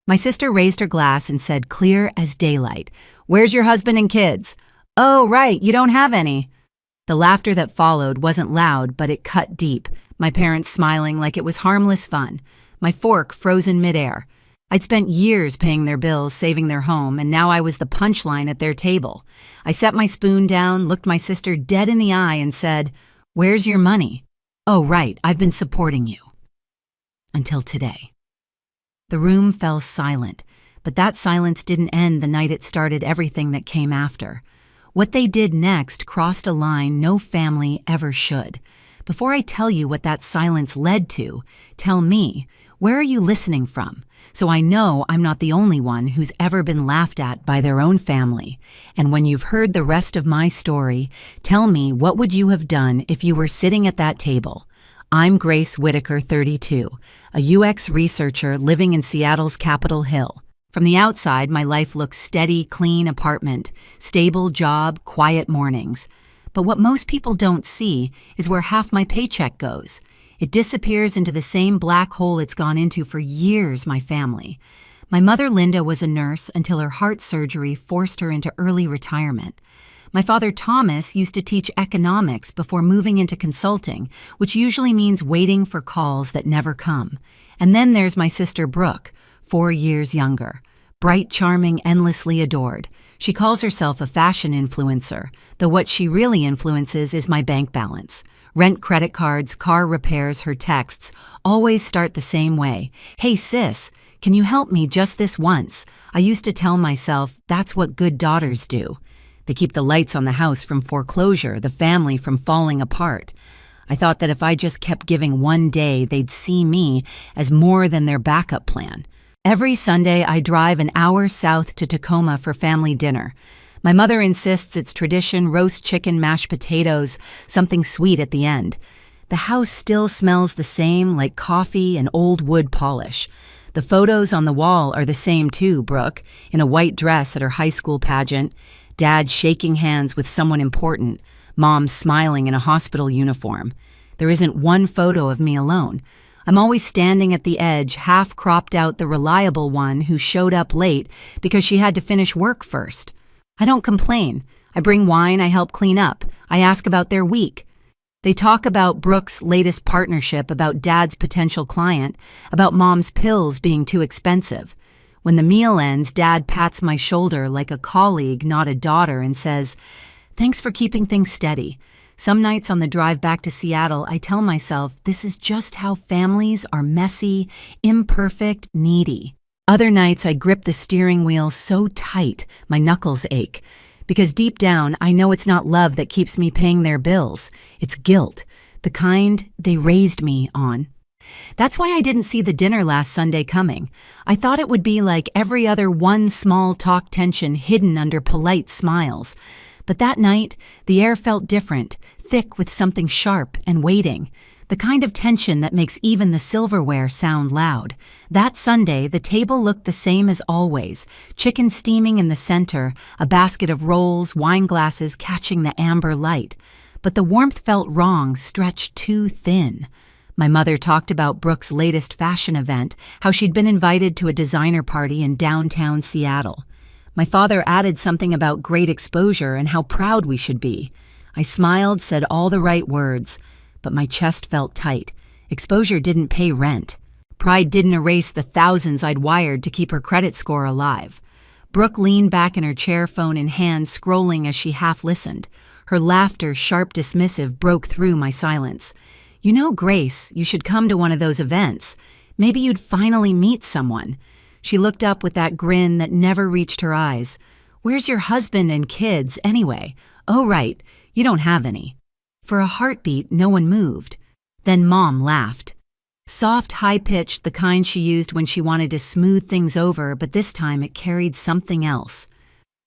My sister raised her glass and said, clear as daylight, "Where's your husband and kids?" "Oh, right, you don't have any." The laughter that followed wasn't loud, but it cut deep, my parents smiling like it was harmless fun, my fork frozen midair. I'd spent years paying their bills, saving their home, and now I was the punchline at their table. I set my spoon down, looked my sister dead in the eye, and said, "Where's your money?" "Oh, right, I've been supporting you." Until today. The room fell silent, but that silence didn't end the night it started everything that came after. What they did next crossed a line no family ever should. Before I tell you what that silence led to, tell me, where are you listening from? So I know I'm not the only one who's ever been laughed at by their own family. And when you've heard the rest of my story, tell me, what would you have done if you were sitting at that table? I'm Grace Whitaker, 32, a UX researcher living in Seattle's Capitol Hill. From the outside, my life looks steady, clean apartment, stable job, quiet mornings. But what most people don't see is where half my paycheck goes. It disappears into the same black hole it's gone into for years, my family. My mother, Linda, was a nurse until her heart surgery forced her into early retirement. My father, Thomas, used to teach economics before moving into consulting, which usually means waiting for calls that never come. And then there's my sister, Brooke, 4 years younger. Bright, charming, endlessly adored. She calls herself a fashion influencer, though what she really influences is my bank balance. Rent, credit cards, car repairs, her texts always start the same way. "Hey sis, can you help me just this once?" I used to tell myself that's what good daughters do. They keep the lights on the house from foreclosure, the family from falling apart. I thought that if I just kept giving one day, they'd see me as more than their backup plan. Every Sunday, I drive an hour south to Tacoma for family dinner. My mother insists it's tradition: roast chicken, mashed potatoes, something sweet at the end. The house still smells the same, like coffee and old wood polish. The photos on the wall are the same too: Brooke, in a white dress at her high school pageant, Dad shaking hands with someone important, Mom smiling in a hospital uniform. There isn't one photo of me alone. I'm always standing at the edge, half cropped out, the reliable one who showed up late because she had to finish work first. I don't complain. I bring wine, I help clean up. I ask about their week. They talk about Brooke's latest partnership, about Dad's potential client, about Mom's pills being too expensive. When the meal ends, Dad pats my shoulder like a colleague, not a daughter, and says, "Thanks for keeping things steady." Some nights on the drive back to Seattle, I tell myself this is just how families are: messy, imperfect, needy. Other nights I grip the steering wheel so tight my knuckles ache, because deep down I know it's not love that keeps me paying their bills. It's guilt, the kind they raised me on. That's why I didn't see the dinner last Sunday coming. I thought it would be like every other one small talk tension hidden under polite smiles. But that night, the air felt different, thick with something sharp and waiting. The kind of tension that makes even the silverware sound loud. That Sunday, the table looked the same as always. Chicken steaming in the center, a basket of rolls, wine glasses catching the amber light. But the warmth felt wrong, stretched too thin. My mother talked about Brooke's latest fashion event, how she'd been invited to a designer party in downtown Seattle. My father added something about great exposure and how proud we should be. I smiled, said all the right words, but my chest felt tight. Exposure didn't pay rent. Pride didn't erase the thousands I'd wired to keep her credit score alive. Brooke leaned back in her chair, phone in hand, scrolling as she half listened. Her laughter, sharp, dismissive, broke through my silence. "You know, Grace, you should come to one of those events. Maybe you'd finally meet someone." She looked up with that grin that never reached her eyes. "Where's your husband and kids, anyway?" "Oh, right, you don't have any." For a heartbeat, no one moved. Then Mom laughed. Soft, high-pitched, the kind she used when she wanted to smooth things over, but this time it carried something else.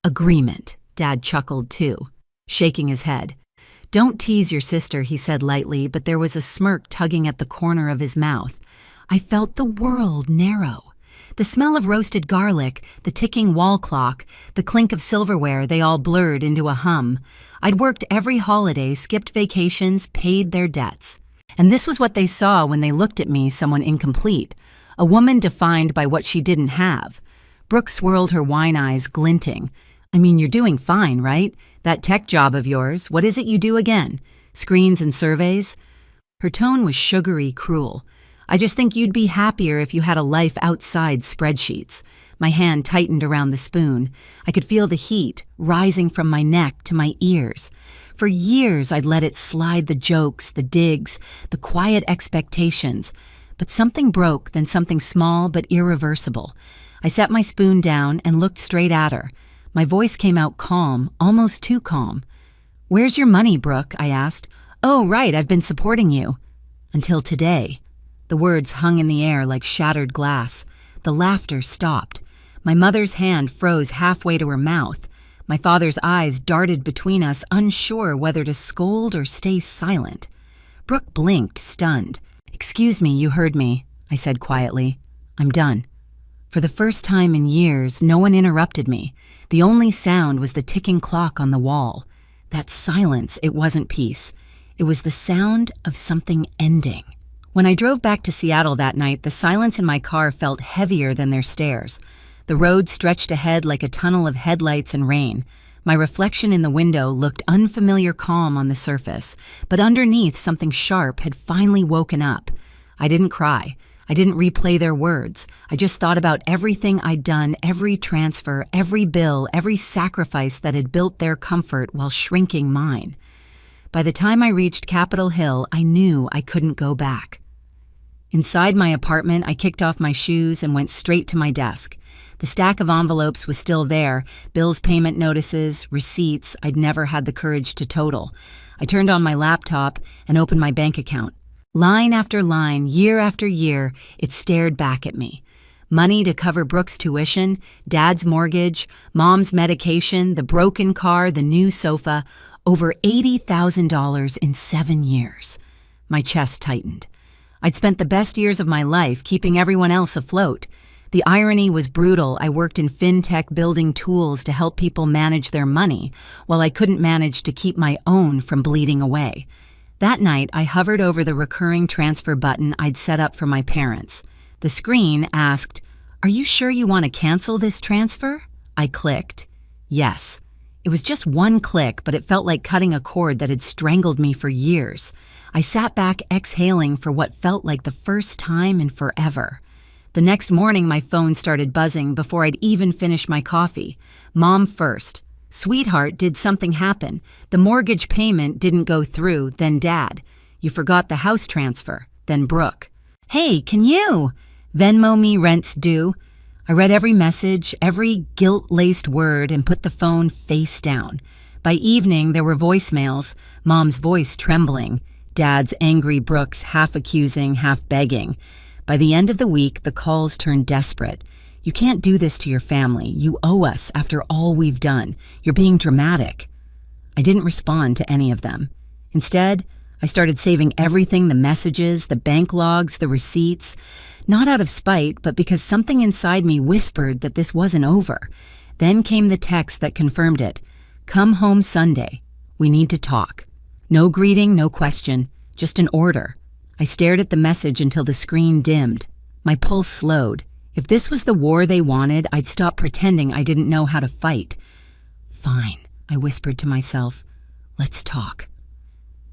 "Agreement," Dad chuckled too, shaking his head. "Don't tease your sister," he said lightly, but there was a smirk tugging at the corner of his mouth. I felt the world narrow. The smell of roasted garlic, the ticking wall clock, the clink of silverware, they all blurred into a hum. I'd worked every holiday, skipped vacations, paid their debts. And this was what they saw when they looked at me, someone incomplete. a woman defined by what she didn't have. Brooke swirled her wine eyes, glinting. I mean, you're doing fine, right? That tech job of yours, what is it you do again? Screens and surveys? Her tone was sugary, cruel. I just think you'd be happier if you had a life outside spreadsheets. My hand tightened around the spoon. I could feel the heat rising from my neck to my ears. For years, I'd let it slide, the jokes, the digs, the quiet expectations. But something broke, then something small but irreversible. I set my spoon down and looked straight at her. My voice came out calm, almost too calm. "Where's your money, Brooke?" I asked. "Oh, right, I've been supporting you." Until today. The words hung in the air like shattered glass. The laughter stopped. My mother's hand froze halfway to her mouth. My father's eyes darted between us, unsure whether to scold or stay silent. Brooke blinked, stunned. "Excuse me, you heard me," I said quietly. "I'm done." For the first time in years, no one interrupted me. The only sound was the ticking clock on the wall. That silence, it wasn't peace. It was the sound of something ending. When I drove back to Seattle that night, the silence in my car felt heavier than their stares. The road stretched ahead like a tunnel of headlights and rain. My reflection in the window looked unfamiliar calm on the surface, but underneath something sharp had finally woken up. I didn't cry. I didn't replay their words. I just thought about everything I'd done, every transfer, every bill, every sacrifice that had built their comfort while shrinking mine. By the time I reached Capitol Hill, I knew I couldn't go back. Inside my apartment, I kicked off my shoes and went straight to my desk. The stack of envelopes was still there, bills, payment notices, receipts I'd never had the courage to total. I turned on my laptop and opened my bank account. Line after line, year after year, it stared back at me. Money to cover Brooke's tuition, Dad's mortgage, Mom's medication, the broken car, the new sofa, over $80,000 in 7 years. My chest tightened. I'd spent the best years of my life keeping everyone else afloat. The irony was brutal. I worked in fintech building tools to help people manage their money, while I couldn't manage to keep my own from bleeding away. That night, I hovered over the recurring transfer button I'd set up for my parents. The screen asked, "Are you sure you want to cancel this transfer?" I clicked, yes. It was just one click, but it felt like cutting a cord that had strangled me for years. I sat back exhaling for what felt like the first time in forever. The next morning, my phone started buzzing before I'd even finished my coffee. Mom first. "Sweetheart, did something happen? The mortgage payment didn't go through." Then Dad. "You forgot the house transfer." Then Brooke. "Hey, can you Venmo me rent's due?" I read every message, every guilt-laced word, and put the phone face down. By evening, there were voicemails, Mom's voice trembling, Dad's angry, Brooke's half accusing, half begging. By the end of the week, the calls turned desperate. "You can't do this to your family. You owe us after all we've done. You're being dramatic." I didn't respond to any of them. Instead, I started saving everything, the messages, the bank logs, the receipts, not out of spite, but because something inside me whispered that this wasn't over. Then came the text that confirmed it. "Come home Sunday. We need to talk." No greeting, no question, just an order. I stared at the message until the screen dimmed. My pulse slowed. If this was the war they wanted, I'd stop pretending I didn't know how to fight. "Fine," I whispered to myself. "Let's talk."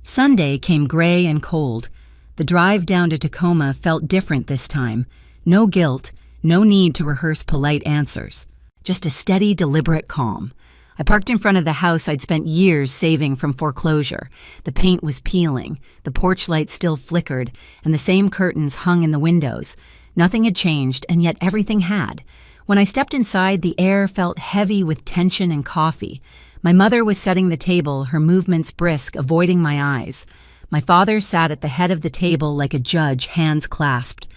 Sunday came gray and cold. The drive down to Tacoma felt different this time. No guilt, no need to rehearse polite answers. Just a steady, deliberate calm. I parked in front of the house I'd spent years saving from foreclosure. The paint was peeling, the porch light still flickered, and the same curtains hung in the windows. Nothing had changed, and yet everything had. When I stepped inside, the air felt heavy with tension and coffee. My mother was setting the table, her movements brisk, avoiding my eyes. My father sat at the head of the table like a judge, hands clasped.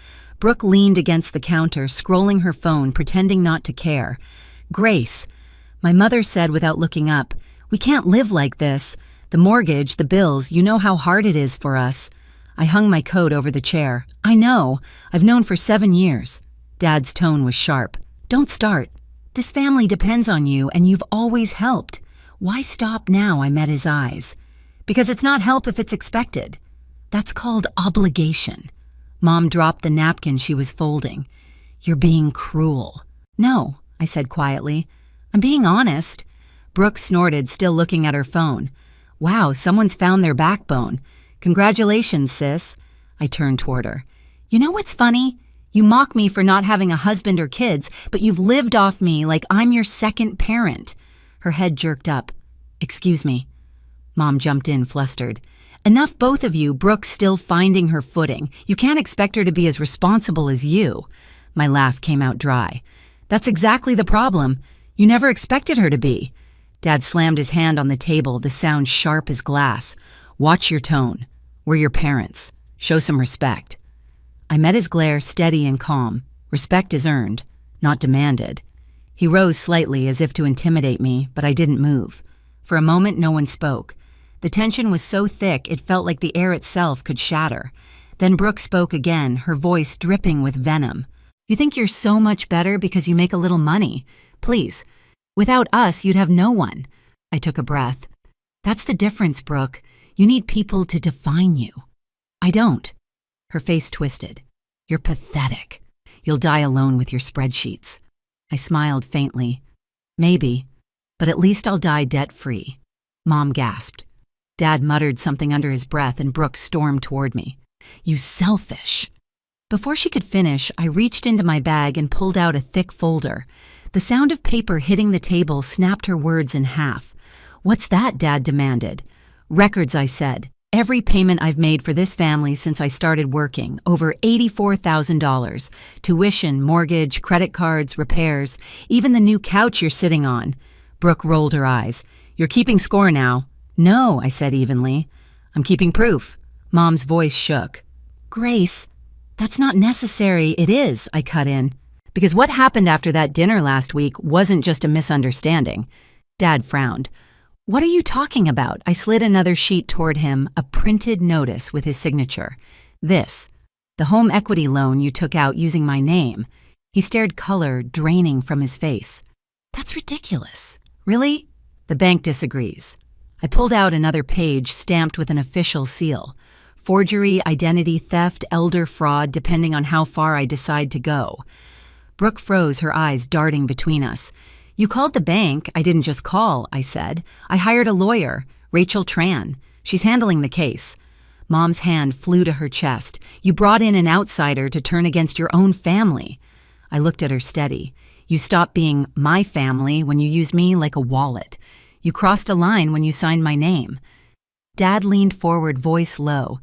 Brooke leaned against the counter, scrolling her phone, pretending not to care. "Grace," my mother said without looking up, "we can't live like this. The mortgage, the bills, you know how hard it is for us." I hung my coat over the chair. "I know. I've known for 7 years. Dad's tone was sharp. "Don't start. This family depends on you, and you've always helped. Why stop now?" I met his eyes. "Because it's not help if it's expected. That's called obligation." Mom dropped the napkin she was folding. "You're being cruel." "No," I said quietly. "I'm being honest." Brooke snorted, still looking at her phone. "Wow, someone's found their backbone. Congratulations, sis." I turned toward her. "You know what's funny? You mock me for not having a husband or kids, but you've lived off me like I'm your second parent." Her head jerked up. "Excuse me." Mom jumped in, flustered. "Enough, both of you. Brooke's still finding her footing. You can't expect her to be as responsible as you." My laugh came out dry. "That's exactly the problem. You never expected her to be." Dad slammed his hand on the table, the sound sharp as glass. "Watch your tone. We're your parents. Show some respect." I met his glare, steady and calm. Respect is earned, not demanded. He rose slightly as if to intimidate me, but I didn't move. For a moment, no one spoke. The tension was so thick it felt like the air itself could shatter. Then Brooke spoke again, her voice dripping with venom. "You think you're so much better because you make a little money. Please. Without us, you'd have no one." I took a breath. "That's the difference, Brooke. You need people to define you." "I don't." Her face twisted. "You're pathetic. You'll die alone with your spreadsheets." I smiled faintly. "Maybe, but at least I'll die debt-free." Mom gasped. Dad muttered something under his breath and Brooke stormed toward me. "You selfish." Before she could finish, I reached into my bag and pulled out a thick folder. The sound of paper hitting the table snapped her words in half. "What's that?" Dad demanded. "Records," I said. "Every payment I've made for this family since I started working, over $84,000. Tuition, mortgage, credit cards, repairs, even the new couch you're sitting on." Brooke rolled her eyes. "You're keeping score now." "No," I said evenly. "I'm keeping proof." Mom's voice shook. "Grace, that's not necessary." "It is," I cut in. "Because what happened after that dinner last week wasn't just a misunderstanding." Dad frowned. "What are you talking about?" I slid another sheet toward him, a printed notice with his signature. "This. The home equity loan you took out using my name." He stared, color draining from his face. "That's ridiculous." "Really?" "The bank disagrees." I pulled out another page stamped with an official seal. "Forgery, identity theft, elder fraud, depending on how far I decide to go." Brooke froze, her eyes darting between us. "You called the bank." "I didn't just call," I said. "I hired a lawyer, Rachel Tran. She's handling the case." Mom's hand flew to her chest. "You brought in an outsider to turn against your own family." I looked at her steady. "You stopped being my family when you used me like a wallet. You crossed a line when you signed my name." Dad leaned forward, voice low.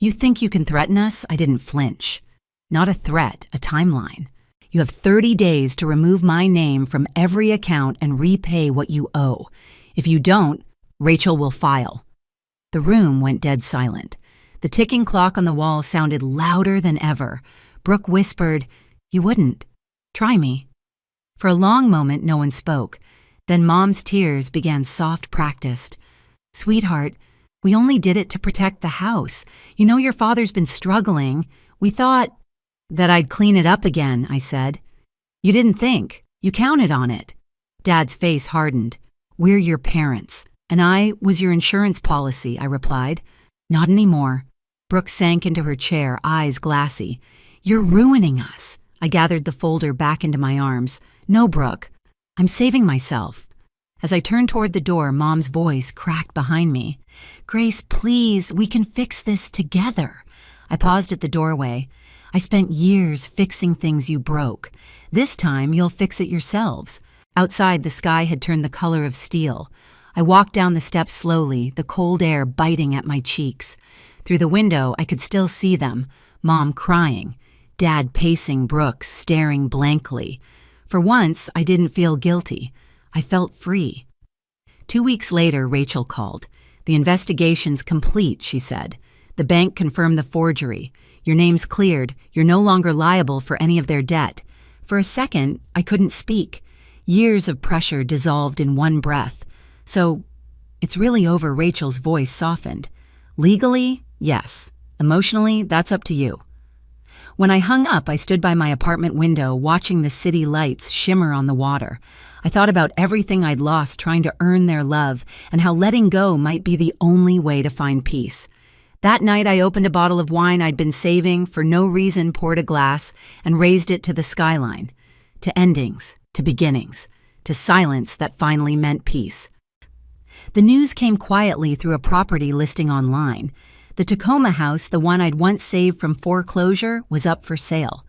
"You think you can threaten us?" I didn't flinch. "Not a threat, a timeline. You have 30 days to remove my name from every account and repay what you owe. If you don't, Rachel will file." The room went dead silent. The ticking clock on the wall sounded louder than ever. Brooke whispered, "You wouldn't. Try me." For a long moment, no one spoke. Then Mom's tears began soft practiced. "Sweetheart, we only did it to protect the house. You know your father's been struggling. We thought that I'd clean it up again," I said. "You didn't think. You counted on it." Dad's face hardened. "We're your parents, and I was your insurance policy," I replied. "Not anymore." Brooke sank into her chair, eyes glassy. "You're ruining us." I gathered the folder back into my arms. "No, Brooke. I'm saving myself." As I turned toward the door, Mom's voice cracked behind me. "Grace, please, we can fix this together." I paused at the doorway. "I spent years fixing things you broke. This time, you'll fix it yourselves." Outside, the sky had turned the color of steel. I walked down the steps slowly, the cold air biting at my cheeks. Through the window, I could still see them, Mom crying, Dad pacing Brooke, staring blankly. For once, I didn't feel guilty. I felt free. 2 weeks later, Rachel called. "The investigation's complete," she said. "The bank confirmed the forgery. Your name's cleared. You're no longer liable for any of their debt." For a second, I couldn't speak. Years of pressure dissolved in one breath. "So, it's really over." Rachel's voice softened. "Legally, yes. Emotionally, that's up to you." When I hung up, I stood by my apartment window watching the city lights shimmer on the water. I thought about everything I'd lost trying to earn their love and how letting go might be the only way to find peace. That night, I opened a bottle of wine I'd been saving, for no reason poured a glass, and raised it to the skyline. To endings, to beginnings, to silence that finally meant peace. The news came quietly through a property listing online. The Tacoma house, the one I'd once saved from foreclosure, was up for sale.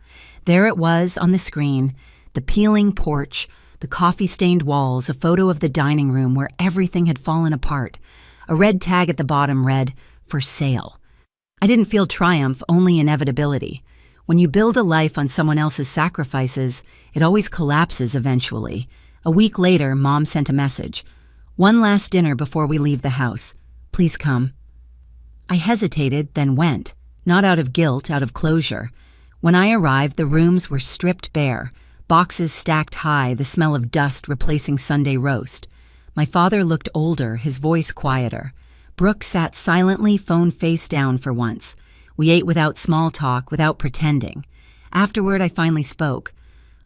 There it was on the screen, the peeling porch, the coffee-stained walls, a photo of the dining room where everything had fallen apart. A red tag at the bottom read, "For sale." I didn't feel triumph, only inevitability. When you build a life on someone else's sacrifices, it always collapses eventually. A week later, Mom sent a message. "One last dinner before we leave the house. Please come." I hesitated, then went. Not out of guilt, out of closure. When I arrived, the rooms were stripped bare, boxes stacked high, the smell of dust replacing Sunday roast. My father looked older, his voice quieter. Brooke sat silently, phone face down for once. We ate without small talk, without pretending. Afterward, I finally spoke.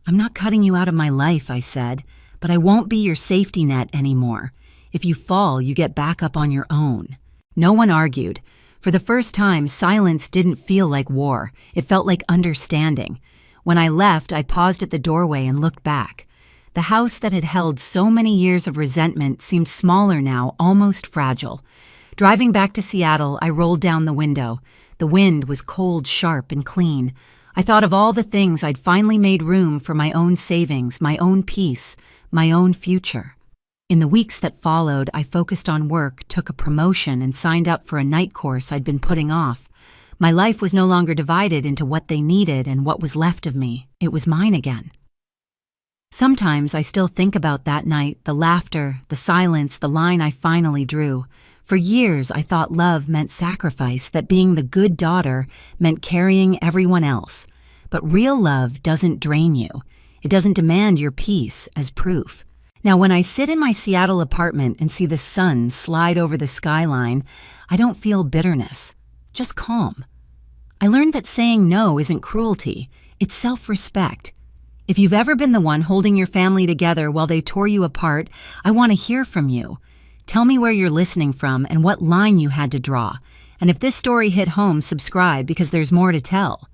"I'm not cutting you out of my life," I said, "but I won't be your safety net anymore. If you fall, you get back up on your own." No one argued. For the first time, silence didn't feel like war. It felt like understanding. When I left, I paused at the doorway and looked back. The house that had held so many years of resentment seemed smaller now, almost fragile. Driving back to Seattle, I rolled down the window. The wind was cold, sharp, and clean. I thought of all the things I'd finally made room for: my own savings, my own peace, my own future. In the weeks that followed, I focused on work, took a promotion, and signed up for a night course I'd been putting off. My life was no longer divided into what they needed and what was left of me. It was mine again. Sometimes I still think about that night, the laughter, the silence, the line I finally drew. For years, I thought love meant sacrifice, that being the good daughter meant carrying everyone else. But real love doesn't drain you. It doesn't demand your peace as proof. Now, when I sit in my Seattle apartment and see the sun slide over the skyline, I don't feel bitterness, just calm. I learned that saying no isn't cruelty, it's self-respect. If you've ever been the one holding your family together while they tore you apart, I want to hear from you. Tell me where you're listening from and what line you had to draw. And if this story hit home, subscribe because there's more to tell.